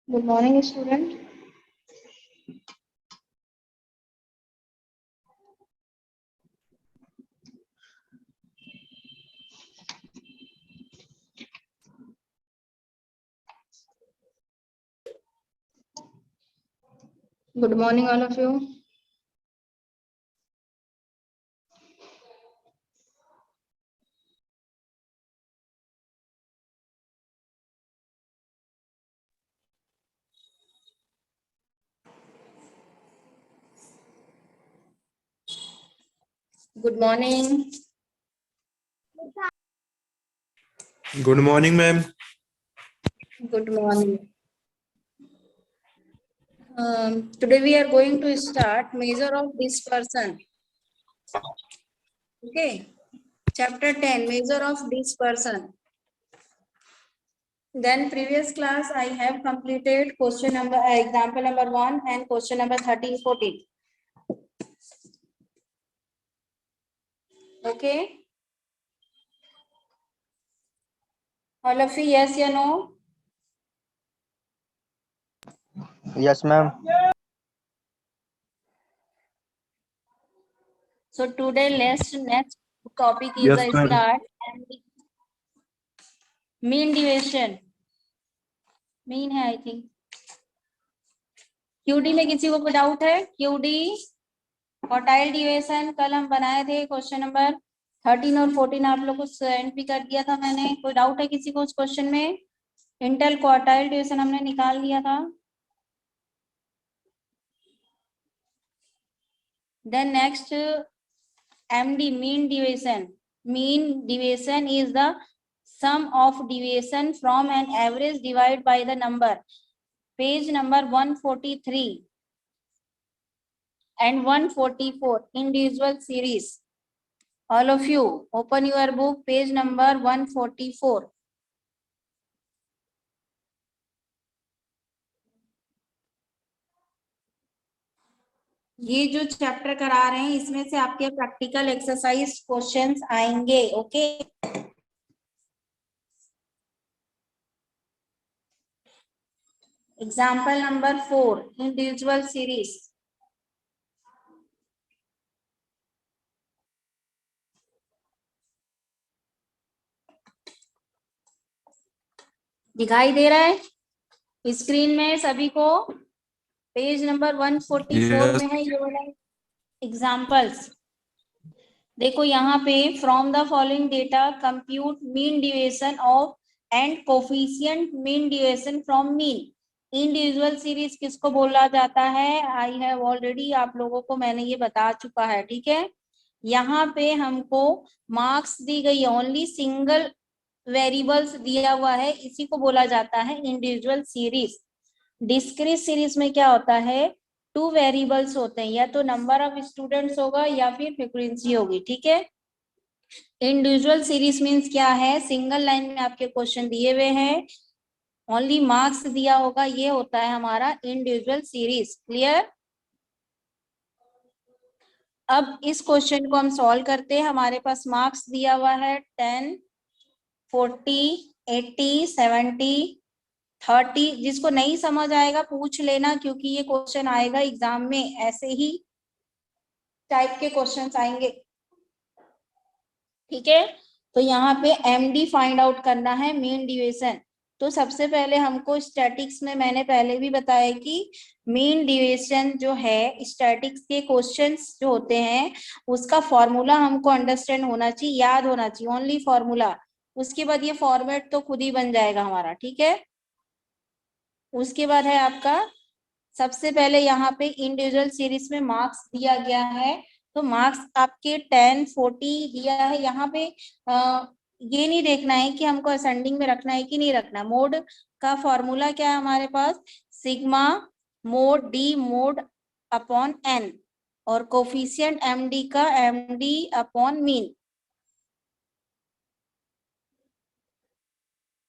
Good morning, student. Good morning, all of you. Good morning. Good morning, ma'am. Good morning. Today we are going to start measure of dispersion. Okay. Chapter 10, measure of dispersion. Then previous class I have completed question number example number 1 and question number 13, 14. Okay. All of you, yes or no? Yes, ma'am. So today next topic is Yes, a ma'am. start and mean deviation. Mean है I think QD में किसी को कोई doubt है QD quartile deviation कल हम बनाए थे क्वेश्चन नंबर 13 और 14 आप लोगों को सेंड भी कर दिया था मैंने कोई डाउट है किसी को उस क्वेश्चन में इंटर क्वार्टाइल डिविएशन हमने निकाल लिया था then next MD mean deviation is the sum of deviation from an average divided by the number page number 143 and 144 individual series. All of you open your book page number 144. ये जो chapter करा रहे हैं इसमें से आपके practical exercise questions आएंगे okay example number 4 individual series दिखाई दे रहा है स्क्रीन में सभी को पेज नंबर 144 में है ये वाला एग्जाम्पल्स देखो यहाँ पे from the following data compute mean deviation of and coefficient mean deviation from mean individual series किसको बोला जाता है आई हैव ऑलरेडी आप लोगों को मैंने ये बता चुका है ठीक है यहाँ पे हमको मार्क्स दी गई ओनली सिंगल वेरिएबल्स दिया हुआ है इसी को बोला जाता है इंडिविजुअल सीरीज डिस्क्रीट सीरीज में क्या होता है 2 वेरिएबल्स होते हैं या तो नंबर ऑफ स्टूडेंट्स होगा या फिर फ्रीक्वेंसी होगी ठीक है इंडिविजुअल सीरीज मींस क्या है सिंगल लाइन में आपके क्वेश्चन दिए हुए हैं ओनली मार्क्स दिया होगा ये होता है हमारा इंडिविजुअल सीरीज क्लियर अब इस क्वेश्चन को हम सॉल्व करते हैं हमारे पास मार्क्स दिया हुआ है 10 40 80 70 30 जिसको नहीं समझ आएगा पूछ लेना क्योंकि ये क्वेश्चन आएगा एग्जाम में ऐसे ही टाइप के क्वेश्चंस आएंगे ठीक है तो यहाँ पे एमडी फाइंड आउट करना है मीन डिविएशन तो सबसे पहले हमको स्टैटिक्स में मैंने पहले भी बताया कि मीन डिविएशन जो है स्टैटिक्स के क्वेश्चंस जो होते हैं उसका फॉर्मूला हमको अंडरस्टैंड होना चाहिए याद होना चाहिए ओनली फॉर्मूला उसके बाद ये फॉर्मेट तो खुद ही बन जाएगा हमारा ठीक है उसके बाद है आपका सबसे पहले यहाँ पे इंडिविजुअल सीरीज में मार्क्स दिया गया है तो मार्क्स आपके 10 40 दिया है यहाँ पे ये नहीं देखना है कि हमको असेंडिंग में रखना है कि नहीं रखना मोड का फॉर्मूला क्या है हमारे पास sigma mod D mod upon N और कोफिशिएंट एमडी का एमडी अपॉन मीन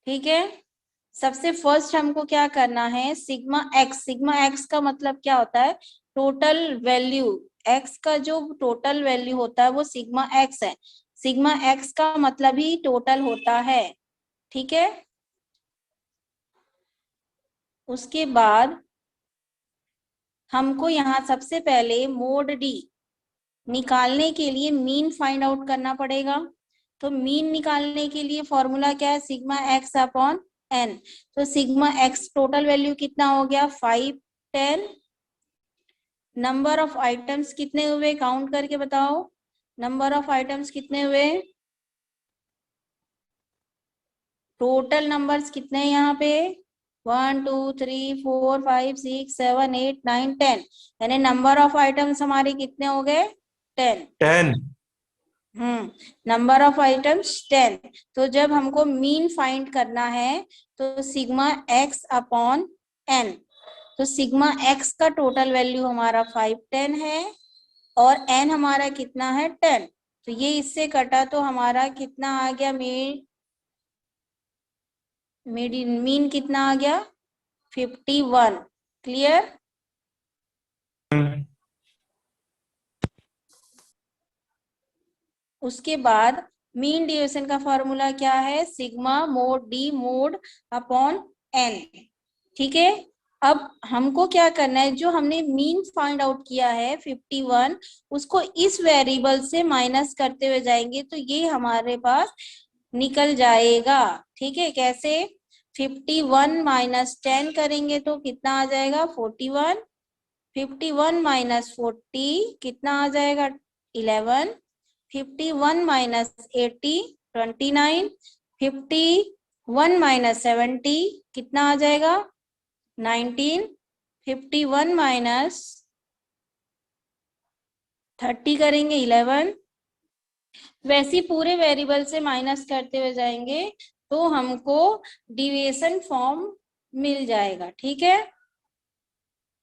ठीक है सबसे फर्स्ट हमको क्या करना है सिग्मा एक्स का मतलब क्या होता है टोटल वैल्यू एक्स का जो टोटल वैल्यू होता है वो सिग्मा एक्स है सिग्मा एक्स का मतलब ही टोटल होता है ठीक है उसके बाद हमको यहाँ सबसे पहले मोड डी निकालने के लिए मीन फाइंड आउट करना पड़ेगा। तो मीन निकालने के लिए फॉर्मूला क्या है, सिग्मा एक्स अपॉन एन। तो सिग्मा एक्स टोटल वैल्यू कितना हो गया 5 10। नंबर ऑफ आइटम्स कितने हुए, काउंट करके बताओ, नंबर ऑफ आइटम्स कितने हुए, टोटल नंबर्स कितने हैं यहाँ पे 1 2 3 4 5 6 7 8 9 10, यानी नंबर ऑफ आइटम्स हमारे कितने हो गए 10। 10. Number of items 10। तो जब हमको मीन फाइंड करना है तो सिग्मा एक्स अपॉन एन, तो सिग्मा एक्स का टोटल वैल्यू हमारा 5 10 है और एन हमारा कितना है 10। तो ये इससे कटा तो हमारा कितना आ गया, मीन कितना आ गया 51। क्लियर। उसके बाद मीन डिविजन का फॉर्मूला क्या है, sigma mod D mod upon N. ठीक है, अब हमको क्या करना है, जो हमने मीन फाइंड आउट किया है 51, उसको इस वेरिएबल से माइनस करते हुए जाएंगे तो ये हमारे पास निकल जाएगा। ठीक है, कैसे, 51 माइनस 10 करेंगे तो कितना आ जाएगा 41, 51 माइनस 40 कितना आ जाएगा 11, 51 माइनस 80 29, 51 माइनस 70 कितना आ जाएगा 19, 51 माइनस 30 करेंगे 11। वैसे पूरे वेरिएबल से माइनस करते हुए जाएंगे तो हमको डिविएशन फॉर्म मिल जाएगा। ठीक है,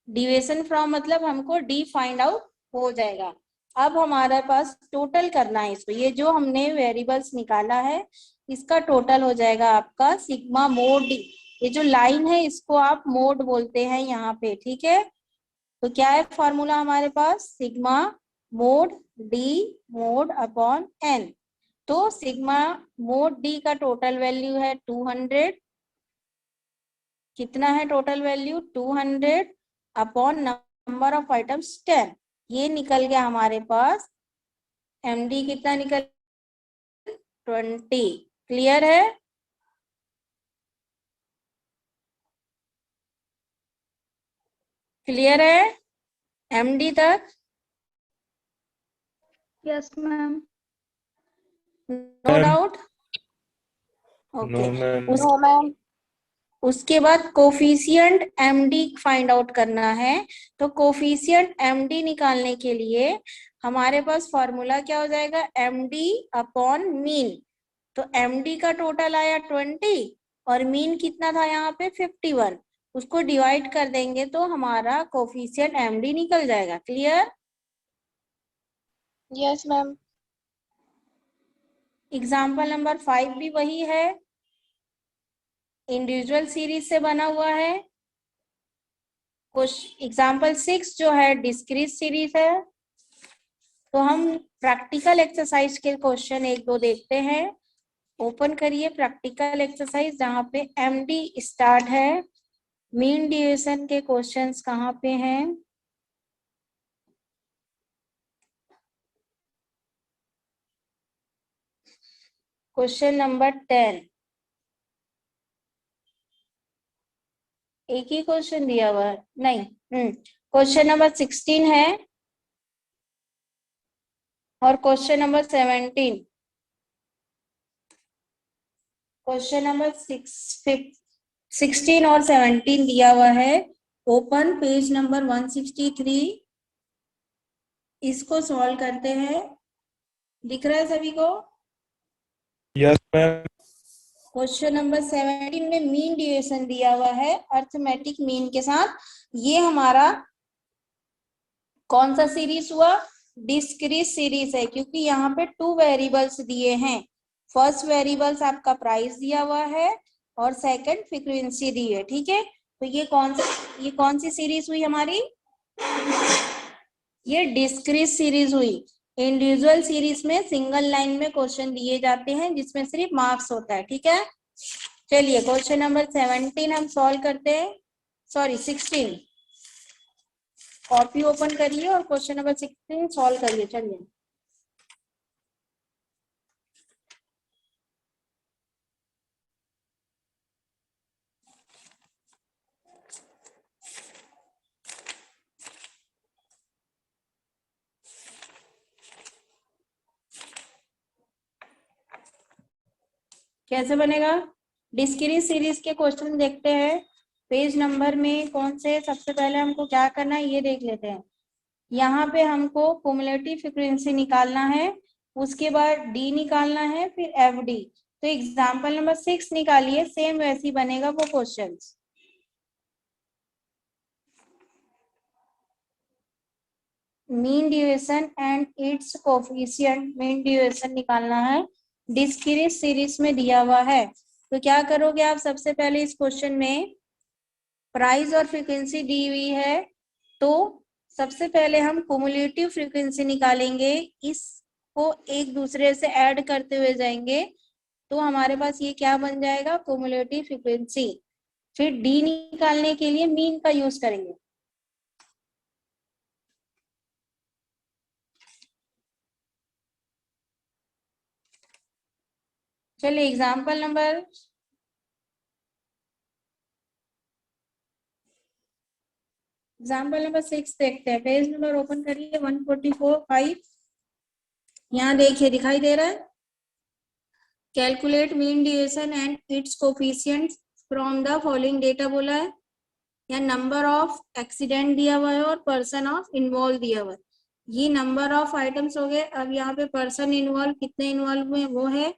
डिविएशन फॉर्म मतलब हमको डी फाइंड आउट हो जाएगा। अब हमारे पास टोटल करना है इसको, ये जो हमने वेरिएबल्स निकाला है इसका टोटल हो जाएगा आपका सिग्मा मोड डी। ये जो लाइन है इसको आप मोड बोलते हैं यहाँ पे। ठीक है, तो क्या है फॉर्मूला हमारे पास, sigma mod D mod upon N. तो सिग्मा मोड डी का टोटल वैल्यू है 200, कितना है total value 200 upon number of items 10, ये निकल गया हमारे पास एमडी कितना निकल 20। क्लियर है, क्लियर है एमडी तक। Yes ma'am. No doubt. No, okay, ma'am. No ma'am. उसके बाद कोफिशिएंट एमडी फाइंड आउट करना है। तो कोफिशिएंट एमडी निकालने के लिए हमारे पास फॉर्मूला क्या हो जाएगा, एमडी अपॉन मीन। तो एमडी का टोटल आया 20 और मीन कितना था यहाँ पे 51, उसको डिवाइड कर देंगे तो हमारा कोफिशिएंट एमडी निकल जाएगा। Clear. Yes ma'am. Example number 5 भी वही है, इंडिविजुअल सीरीज से बना हुआ है। कुछ एग्जाम्पल 6 जो है डिस्क्रीट सीरीज है। तो हम प्रैक्टिकल एक्सरसाइज के क्वेश्चन एक दो देखते हैं। ओपन करिए प्रैक्टिकल एक्सरसाइज जहाँ पे एमडी स्टार्ट है। मीन डिविजन के क्वेश्चंस कहाँ पे हैं, क्वेश्चन नंबर 10। एक ही क्वेश्चन दिया हुआ है, नहीं, क्वेश्चन नंबर 16 है और क्वेश्चन नंबर 17। क्वेश्चन नंबर 16 और 17 दिया हुआ है। ओपन पेज नंबर 163, इसको सॉल्व करते हैं। दिख रहा है सभी को। Yes, ma'am. क्वेश्चन नंबर 17 में मीन डिविजन दिया हुआ है अर्थमेटिक मीन के साथ। ये हमारा कौन सा सीरीज हुआ, डिस्क्रीट सीरीज है, क्योंकि यहाँ पे 2 वेरिएबल्स दिए हैं। फर्स्ट वेरिएबल्स आपका प्राइस दिया हुआ है और सेकंड फ्रीक्वेंसी दी है। ठीक है, तो ये कौन सी सीरीज हुई हमारी, ये डिस्क्रीट सीरीज हुई। इंडिविजुअल सीरीज में सिंगल लाइन में क्वेश्चन दिए जाते हैं जिसमें सिर्फ मार्क्स होता है। ठीक है, चलिए क्वेश्चन नंबर 17 हम सॉल्व करते हैं। सॉरी 16, कॉपी ओपन करिए और क्वेश्चन नंबर 16 सॉल्व करिए। चलिए कैसे बनेगा। डिस्क्रीट सीरीज के क्वेश्चन देखते हैं, पेज नंबर में कौन से। सबसे पहले हमको क्या करना है ये देख लेते हैं। यहाँ पे हमको कुमुलेटिव फ्रीक्वेंसी निकालना है, उसके बाद डी निकालना है, फिर एफ डी। तो एग्जाम्पल नंबर 6 निकालिए, सेम वैसे ही बनेगा वो question. Mean duration and it's coefficient, mean duration निकालना है, डिस्क्रीट सीरीज में दिया हुआ है। तो क्या करोगे आप, सबसे पहले इस क्वेश्चन में प्राइस और फ्रीक्वेंसी दी हुई है, तो सबसे पहले हम कुमुलेटिव फ्रीक्वेंसी निकालेंगे, इसको एक दूसरे से ऐड करते हुए जाएंगे, तो हमारे पास ये क्या बन जाएगा, कुमुलेटिव फ्रीक्वेंसी। फिर डी निकालने के लिए मीन का यूज करेंगे। चलिए एग्जाम्पल नंबर एग्जाम्पल नंबर 6 देखते हैं। पेज नंबर ओपन करिए 144-5। यहाँ देखिए दिखाई दे रहा है, calculate mean duration and it's coefficient from the following data बोला है, या नंबर ऑफ एक्सीडेंट दिया हुआ है और पर्सन ऑफ इन्वॉल्व दिया हुआ है। ये नंबर ऑफ आइटम्स हो गए। अब यहाँ पे पर्सन इन्वॉल्व कितने इन्वॉल्व हुए वो है।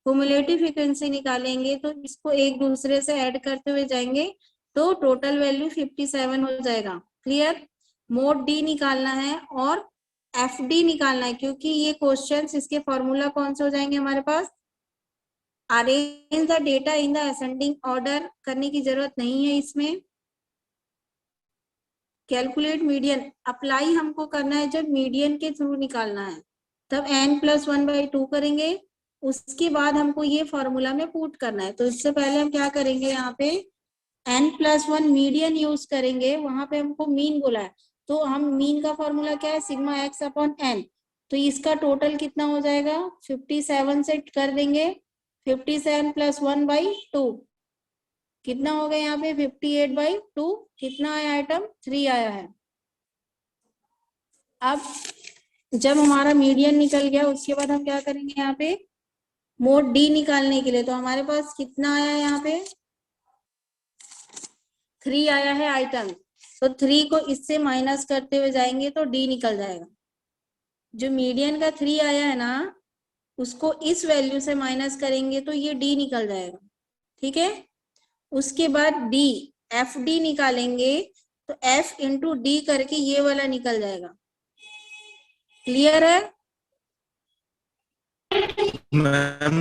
कुमुलेटिव फ्रीक्वेंसी निकालेंगे तो इसको एक दूसरे से ऐड करते हुए जाएंगे, तो टोटल वैल्यू 57 हो जाएगा। क्लियर। मोड डी निकालना है और एफ डी निकालना है, क्योंकि ये क्वेश्चंस, इसके फॉर्मूला कौन से हो जाएंगे हमारे पास, arrange the data in the ascending order करने की जरूरत नहीं है इसमें। कैलकुलेट मीडियन अप्लाई हमको करना है जब मीडियन के थ्रू निकालना है, तब n+1/2 करेंगे। उसके बाद हमको ये फॉर्मूला में पुट करना है। तो इससे पहले हम क्या करेंगे, यहाँ पे n+1 मीडियन यूज करेंगे, वहां पे हमको मीन बोला है, तो हम मीन का फॉर्मूला क्या है, सिग्मा x/n। तो इसका टोटल कितना हो जाएगा, 57 से कर देंगे, 57 + 1/2 कितना हो गया, यहाँ पे 58/2। कितना आया आइटम, 3 आया है। अब जब हमारा मीडियन निकल गया, उसके बाद हम क्या करेंगे, यहाँ पे मोड डी निकालने के लिए, तो हमारे पास कितना आया, यहाँ पे 3 आया है आइटम। तो 3 को इससे माइनस करते हुए जाएंगे तो डी निकल जाएगा। जो मीडियन का 3 आया है ना, उसको इस वैल्यू से माइनस करेंगे तो ये डी निकल जाएगा। ठीक है। उसके बाद डी, एफ डी निकालेंगे, तो एफ इंटू डी करके ये वाला निकल जाएगा। क्लियर है मैम?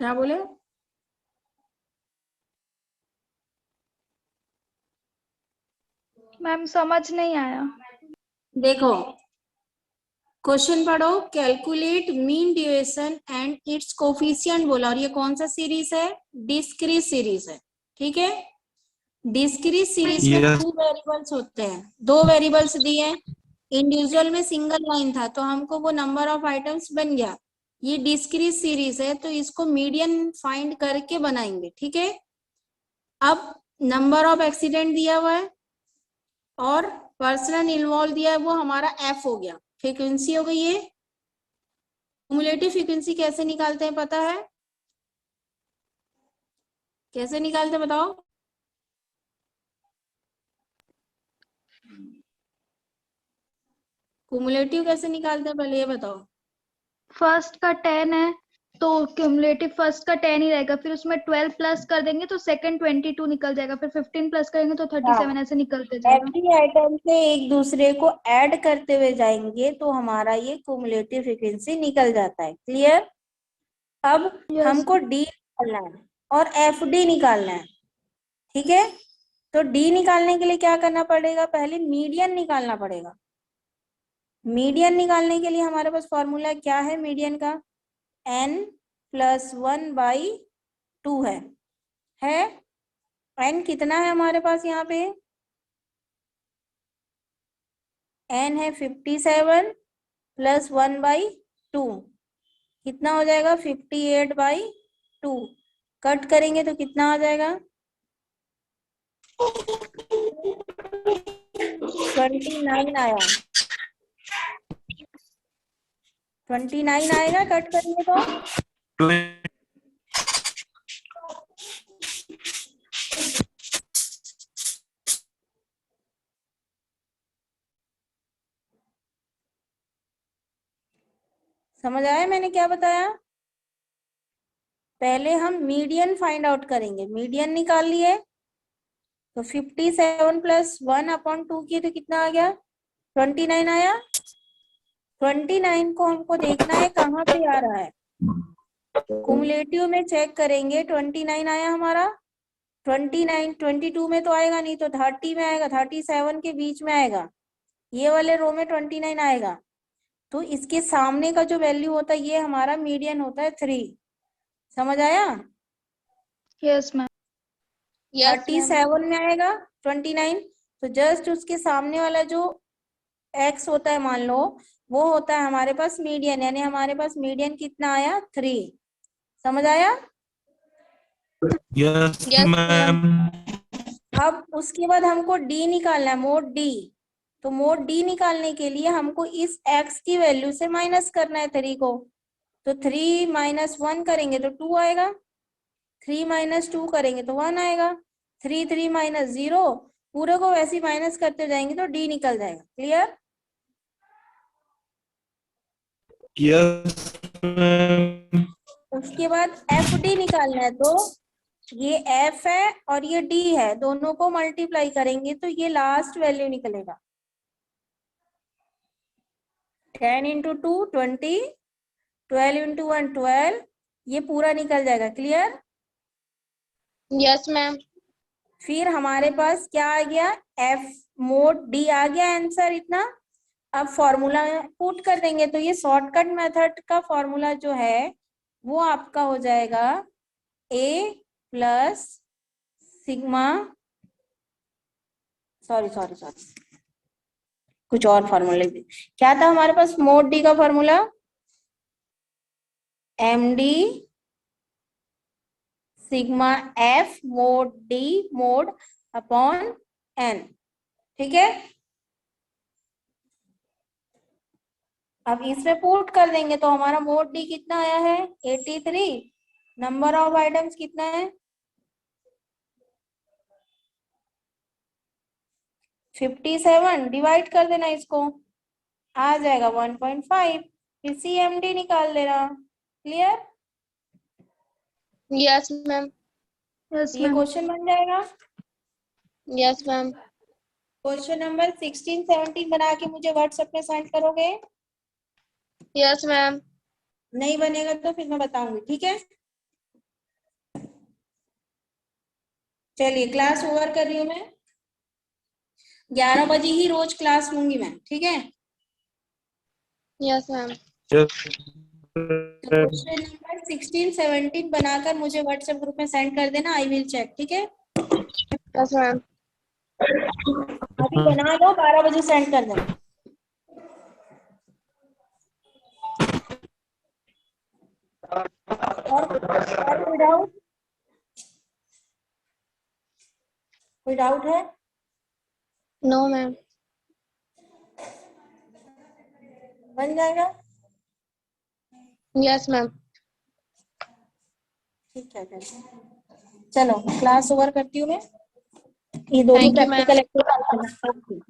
क्या बोले, मैम समझ नहीं आया। देखो क्वेश्चन पढ़ो, calculate mean duration and it's coefficient बोला, और ये कौन सा सीरीज है, डिस्क्रीट सीरीज है। ठीक है। डिस्क्रीट सीरीज में Yes. 2 वेरिएबल्स होते हैं, 2 वेरिएबल्स दिए हैं। इंडिविजुअल में सिंगल लाइन था, तो हमको वो नंबर ऑफ आइटम्स बन गया। ये डिस्क्रीट सीरीज है, तो इसको मीडियन फाइंड करके बनाएंगे। ठीक है। अब नंबर ऑफ एक्सीडेंट दिया हुआ है और पर्सन इन्वॉल्व दिया है, वो हमारा एफ हो गया। फ्रीक्वेंसी हो गई ये। क्युमुलेटिव फ्रीक्वेंसी कैसे निकालते हैं पता है, कैसे निकालते हैं बताओ। क्युमुलेटिव कैसे निकालते हैं पहले ये बताओ। फर्स्ट का 10 है तो क्यूमुलेटिव फर्स्ट का 10 ही रहेगा, फिर उसमें 12 प्लस कर देंगे तो सेकंड 22 निकल जाएगा, फिर 15 प्लस करेंगे तो 37, ऐसे निकलते जाएगा। एवरी आइटम से एक दूसरे को ऐड करते हुए जाएंगे तो हमारा ये क्युमुलेटिव फ्रीक्वेंसी निकल जाता है। क्लियर। अब Yes. हमको डी निकालना है और एफ डी निकालना है। ठीक है। तो डी निकालने के लिए क्या करना पड़ेगा, पहले मीडियन निकालना पड़ेगा। मीडियन निकालने के लिए हमारे पास फॉर्मूला क्या है मीडियन का, n+1/2 है। है। n कितना है हमारे पास यहाँ पे? n है 57 प्लस 1/2, कितना हो जाएगा? 58/2। कट करेंगे तो कितना आ जाएगा? 29 आया। 29 आएगा कट करेंगे तो। समझ आया मैंने क्या बताया? पहले हम मीडियन फाइंड आउट करेंगे। मीडियन निकाल लिए तो 57 प्लस 1/2 किए तो कितना आ गया? 29 आया। 29 को हमको देखना है कहाँ पे आ रहा है। कुमुलेटिव में चेक करेंगे, 29 आया हमारा। 29 22 में तो आएगा नहीं, तो 30 में आएगा, 37 के बीच में आएगा। ये वाले रो में 29 आएगा। तो इसके सामने का जो वैल्यू होता है ये हमारा मीडियन होता है 3। समझ आया? Yes ma'am. 37 में आएगा 29, तो जस्ट उसके सामने वाला जो x होता है मान लो, वो होता है हमारे पास मीडियन, यानी हमारे पास मीडियन कितना आया? 3। समझ आया? Yes ma'am. अब उसके बाद हमको d निकालना है, मोड d। तो मोड d निकालने के लिए हमको इस x की वैल्यू से माइनस करना है 3 को। तो 3 - 1 करेंगे तो 2 आएगा, 3 - 2 करेंगे तो 1 आएगा, 3 3 - 0, पूरे को वैसे ही माइनस करते जाएंगे तो d निकल जाएगा। क्लियर? Yes ma'am. उसके बाद fd निकालना है, तो ये f है और ये d है, दोनों को मल्टीप्लाई करेंगे तो ये लास्ट वैल्यू निकलेगा। 10 × 2 20, 12 × 1 12, ये पूरा निकल जाएगा। क्लियर? Yes ma'am. फिर हमारे पास क्या आ गया? f मोड d आ गया आंसर इतना। अब फॉर्मूला पुट कर देंगे तो ये शॉर्टकट मेथड का फॉर्मूला जो है वो आपका हो जाएगा a प्लस सिग्मा, सॉरी कुछ और फॉर्मूला लिख दी। क्या था हमारे पास मोड d का formula? md sigma f mode d mode upon n। ठीक है? अब इसमें पुट कर देंगे तो हमारा मोड d कितना आया है? 83। नंबर ऑफ आइटम्स कितना है? 57। डिवाइड कर देना इसको, आ जाएगा 1.5। फिर CMD निकाल देना। क्लियर? Yes ma'am. यस ये मैम। क्वेश्चन बन जाएगा। Yes ma'am. क्वेश्चन नंबर 16 17 बना के मुझे व्हाट्सएप में सेंड करोगे? Yes ma'am. नहीं बनेगा तो फिर मैं बताऊंगी। ठीक है? चलिए क्लास ओवर कर रही हूँ मैं। 11 बजे ही रोज क्लास लूंगी मैं। ठीक है? Yes ma'am. तो क्वेश्चन नंबर 16 17 बनाकर मुझे व्हाट्सएप ग्रुप में सेंड कर देना। I will check. ठीक है? Yes ma'am. अभी बना लो, 12 बजे सेंड कर देना। और कोई डाउट? कोई डाउट है? No ma'am. बन जाएगा? Yes ma'am. ठीक है फिर। चलो क्लास ओवर करती हूँ मैं। ये दोनों Thank you, ma'am. Practical activity